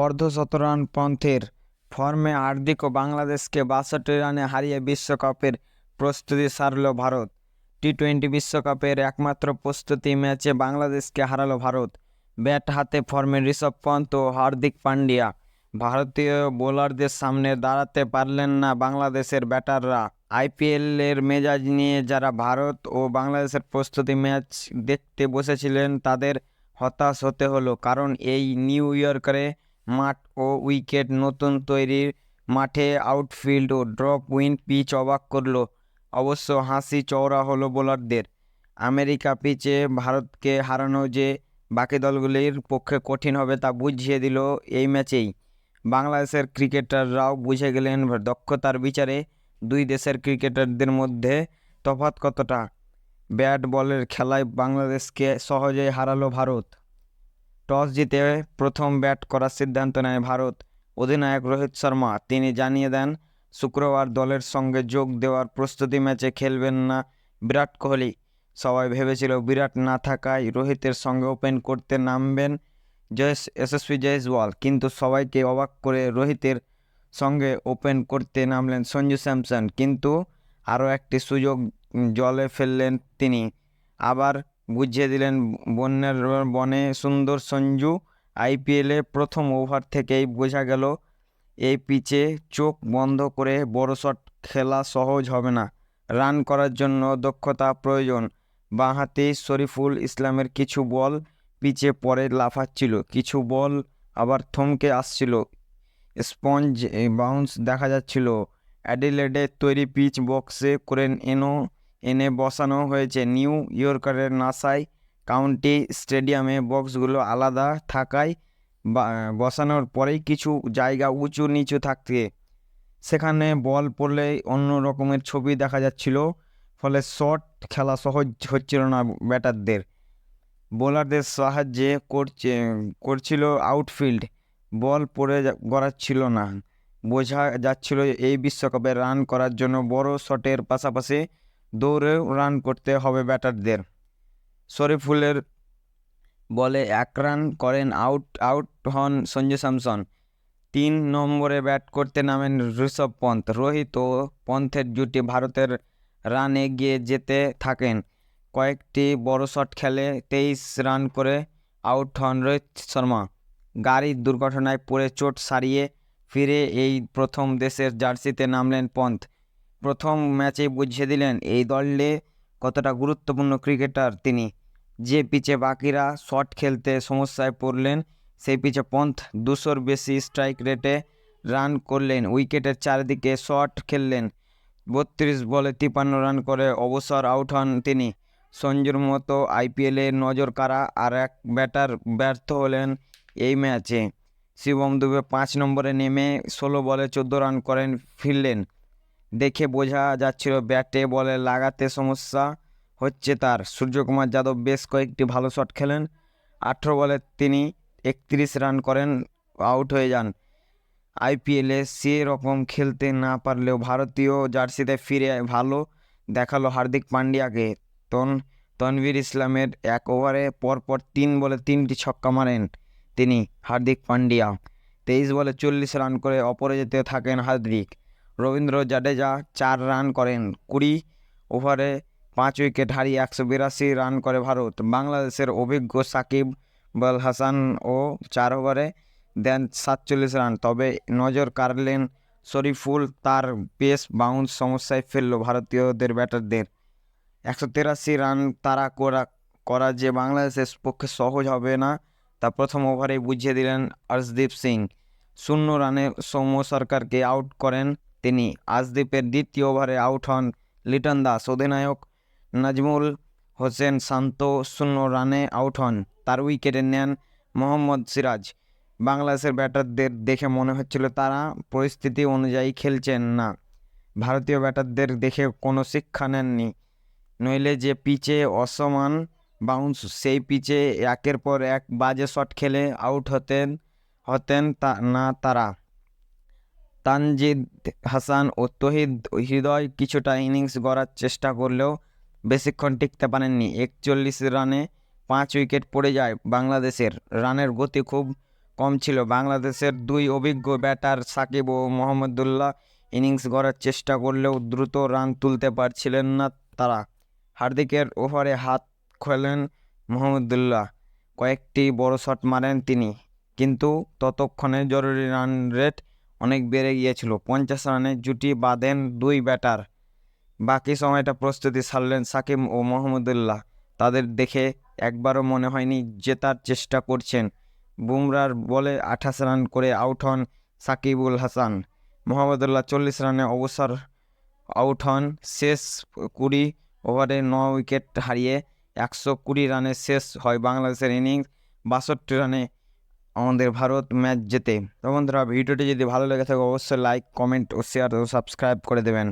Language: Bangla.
অর্ধশতরান পন্থের ফর্মে হার্দিকও বাংলাদেশকে ৬২ রানে হারিয়ে বিশ্বকাপের প্রস্তুতি সারল ভারত। টি-20 বিশ্বকাপের একমাত্র প্রস্তুতি ম্যাচে বাংলাদেশকে হারালো ভারত। ব্যাট হাতে ফর্মে ঋষভ পন্থ ও হার্দিক পান্ডিয়া। ভারতীয় বোলারদের সামনে দাঁড়াতে পারলেন না বাংলাদেশের ব্যাটাররা। আইপিএলের মেজাজ নিয়ে যারা ভারত ও বাংলাদেশের প্রস্তুতি ম্যাচ দেখতে বসেছিলেন তাদের হতাশ হতে হলো, কারণ এই নিউ ইয়র্কের মাঠ ও উইকেট নতুন তৈরির মাঠে আউটফিল্ড ও ড্রপ উইন পিচ অবাক করলো। অবশ্য হাসি চওড়া হলো বোলারদের। আমেরিকা পিচে ভারতকে হারানো যে বাকি দলগুলির পক্ষে কঠিন হবে তা বুঝিয়ে দিল এই ম্যাচেই। বাংলাদেশের ক্রিকেটাররাও বুঝে গেলেন দক্ষতার বিচারে দুই দেশের ক্রিকেটারদের মধ্যে তফাৎ কতটা। ব্যাট বলের খেলায় বাংলাদেশকে সহজেই হারালো ভারত। টস জিতে প্রথম ব্যাট করার সিদ্ধান্ত নেয় ভারত। অধিনায়ক রোহিত শর্মা তিনি জানিয়ে দেন শুক্রবার দলের সঙ্গে যোগ দেওয়ার প্রস্তুতি ম্যাচে খেলবেন না বিরাট কোহলি। সবাই ভেবেছিল বিরাট না থাকায় রোহিতের সঙ্গে ওপেন করতে নামবেন যশস্বী জয়সওয়াল, কিন্তু সবাইকে অবাক করে রোহিতের সঙ্গে ওপেন করতে নামলেন সঞ্জু স্যামসন। কিন্তু আরও একটি সুযোগ জলে ফেললেন তিনি, আবার বুঝিয়ে দিলেন বন্যের বনে সুন্দর সঞ্জু। আইপিএলে প্রথম ওভার থেকেই বোঝা গেল এই পিচে চোখ বন্ধ করে বড় শট খেলা সহজ হবে না। রান করার জন্য দক্ষতা প্রয়োজন। বাঁহাতি শরীফুল ইসলামের কিছু বল পিচে পরে লাফাচ্ছিল, কিছু বল আবার থমকে আসছিল। স্পঞ্জ বাউন্স দেখা যাচ্ছিল। অ্যাডিলেডের তৈরি পিচ বক্সে করে এনে বসানো হয়েছে। নিউ ইয়র্কের নাসাই কাউন্টি স্টেডিয়ামে বক্সগুলো আলাদা থাকায় বসানোর পরেই কিছু জায়গা উঁচু নিচু থাকতে সেখানে বল পড়লে অন্য রকমের ছবি দেখা যাচ্ছিল, ফলে শট খেলা সহজ হচ্ছিল না ব্যাটারদের। বোলারদের সাহায্যে করছিল আউটফিল্ড, বল পড়ে গড়াচ্ছিল না। বোঝা যাচ্ছিল এই বিশ্বকাপে রান করার জন্য বড় শটের পাশাপাশি দৌড়েও রান করতে হবে ব্যাটারদের। শরীফুলের বলে 1 রান করেন আউট হন সঞ্জু স্যামসন। 3 নম্বরে ব্যাট করতে নামেন ঋষভ পন্থ। রোহিত ও পন্থের জুটি ভারতের রান এগিয়ে যেতে থাকেন। কয়েকটি বড় শট খেলে 23 রান করে আউট হন রোহিত শর্মা। গাড়ির দুর্ঘটনায় পড়ে চোট সারিয়ে ফিরে এই প্রথম দেশের জার্সিতে নামলেন পন্থ। প্রথম ম্যাচেই বুঝিয়ে দিলেন এই দলে কতটা গুরুত্বপূর্ণ ক্রিকেটার তিনি। যে পিচে বাকিরা শট খেলতে সমস্যায় পড়লেন সেই পিচে পন্থ 200-র বেশি স্ট্রাইক রেটে রান করলেন, উইকেটের চারিদিকে শট খেললেন। 32 বলে 53 রান করে অবসর আউট হন তিনি। সঞ্জুর মতো আইপিএলে নজর কাড়া আর এক ব্যাটার ব্যর্থ হলেন এই ম্যাচে। শিবম দুবে 5 নম্বরে নেমে 16 বলে 14 রান করেন ফিরলেন। দেখে বোঝা যাচ্ছিল ব্যাটে বলে লাগাতে সমস্যা হচ্ছে তার। সূর্যকুমার যাদব বেশ কয়েকটি ভালো শট খেলেন। 18 বলে তিনি 31 রান করেন, আউট হয়ে যান। আইপিএলে সে রকম খেলতে না পারলেও ভারতীয় জার্সিতে ফিরে ভালো দেখালো হার্দিক পান্ডিয়াকে। তানভীর ইসলামের 1 ওভারে পরপর 3 বলে 3টি ছক্কা মারেন তিনি হার্দিক পান্ডিয়া। 23 বলে 40 রান করে অপরাজিত থাকেন হার্দিক। রবীন্দ্র জাডেজা 4 রান করেন। 20 ওভারে 5 উইকেট হারিয়ে 182 রান করে ভারত। বাংলাদেশের অভিজ্ঞ সাকিব আল হাসানও 4 ওভারে দেন 47 রান। তবে নজর কাড়লেন শরীফুল, তার পেস বাউন্স সমস্যায় ফেলল ভারতীয়দের ব্যাটারদের। 183 রান তাড়া করা যে বাংলাদেশের পক্ষে সহজ হবে না তা প্রথম ওভারেই বুঝিয়ে দিলেন আর্শদীপ সিং। 0 রানে সৌম্য সরকারকে আউট করেন তিনি। আর্শদীপের দ্বিতীয় ওভারে আউট হন লিটন দাস। অধিনায়ক নাজমুল হোসেন শান্ত 0 রানে আউট হন, তার উইকেটে নেন মোহাম্মদ সিরাজ। বাংলাদেশের ব্যাটারদের দেখে মনে হচ্ছিল তারা পরিস্থিতি অনুযায়ী খেলছেন না। ভারতীয় ব্যাটারদের দেখে কোনো শিক্ষা নেননি, নইলে যে পিচে অসমান বাউন্স সেই পিচে একের পর এক বাজে শট খেলে আউট হতেন না তারা। তানজিদ হাসান ও তৌহিদ হৃদয় কিছুটা ইনিংস গড়ার চেষ্টা করলেও বেশিক্ষণ টিকতে পারেননি। 41 রানে 5 উইকেট পড়ে যায় বাংলাদেশের। রানের গতি খুব কম ছিল। বাংলাদেশের দুই অভিজ্ঞ ব্যাটার সাকিব ও মোহাম্মদুল্লাহ ইনিংস গড়ার চেষ্টা করলেও দ্রুত রান তুলতে পারছিলেন না তারা। হার্দিকের ওভারে হাত খোলেন মোহাম্মদুল্লাহ, কয়েকটি বড় শট মারেন তিনি, কিন্তু ততক্ষণে জরুরি রান রেট অনেক বেড়ে গিয়েছিল। 50 রানে জুটি বাঁধেন দুই ব্যাটার। বাকি সময়টা প্রস্তুতি সারলেন সাকিব ও মোহাম্মদুল্লাহ। তাদের দেখে একবারও মনে হয়নি জেতার চেষ্টা করছেন। বুমরার বলে 28 রান করে আউট হন সাকিবুল হাসান। মোহাম্মদুল্লাহ 40 রানে অবসর আউট হন। শেষ 20 ওভারে 9 উইকেট হারিয়ে 120 রানে শেষ হয় বাংলাদেশের ইনিংস। 62 রানে আমাদের ভারত ম্যাচ জেতে। তো বন্ধুরা, ভিডিওটি যদি ভালো লেগে থাকে অবশ্যই লাইক, কমেন্ট ও শেয়ার ও সাবস্ক্রাইব করে দেবেন।